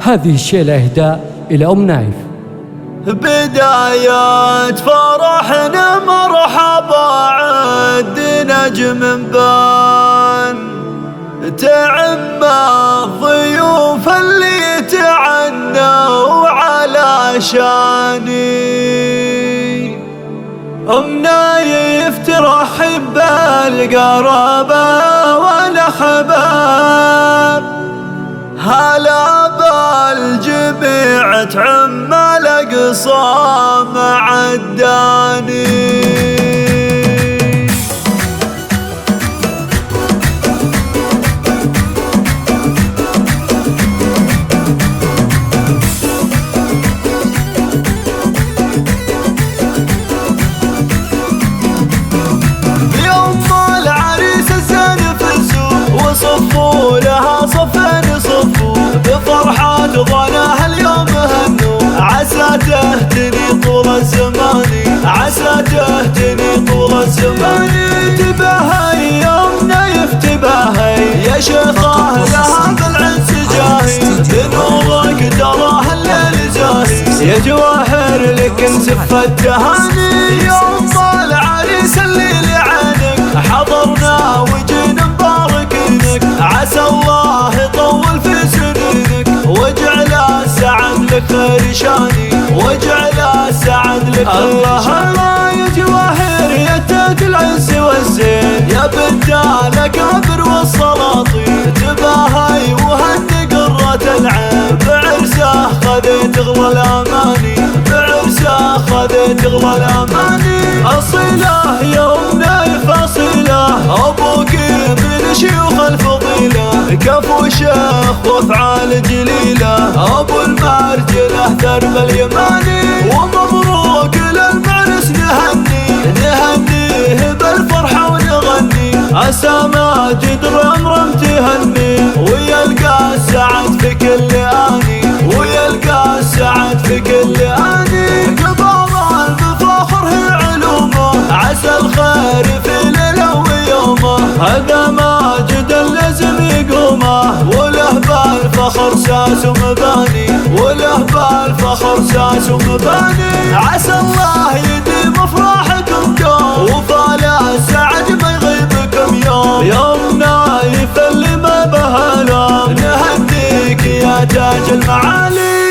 هذه الشيلة إهداء إلى أم نايف. بداية فرحنا مرحبا عد نجم بان، تعم الضيوف اللي تعنوا على شاني. أم نايف ترحب بالقرابة والأحباب، هلا بالجميع تعم الأقصى مع الداني. وصفوا لها صفين صفوا بفرحة ظناها اليوم هنوا، عسى تهتني طول الزمان، عسى تهتني طول الزمان. تباهي يا أم نايف تباهي يا شيخاه لها بالعنس جاهي، بنورك تراه الليل زاهي يا جواهر لك انسف التهاني. يوم طال عريس الليل عينك حضرنا وجينا مباركينك، عسى الله يطول في سنينك واجعل السعد لك خير شاني، واجعل السعد لك خير شاني. الله يا جواهر يا تاج العز والزين يا بنت الاكابر والسلاطين، تباهي وهني قرة العين بعرسه خذيت اغلى الاماني، بعرسه خذيت اغلى الاماني. اصيله يا ام نايف اصيله، ابوك من شيوخ الفضيله، كفو شيخ وافعال جليله، ابو المرجله درب اليماني. ومبروك للمعرس نهنيه بالفرحه ونغني، عسى ماجد رمرم تهني ويلقى السعد في كل اني، ويلقى السعد في كل اني. قبال بفخر هي علومه، عسى الخير في ليله ويومه، هذا ماجد اللزم يقومه، وله بالفخر ساس ومباني، وله بالفخر ساس ومباني. عسى الله يديم افراحكم دوم، وفاله السعد ما يغيبكم يوم. يا أم نايف اللي ما بها لوم، نهديك يا تاج المعالي.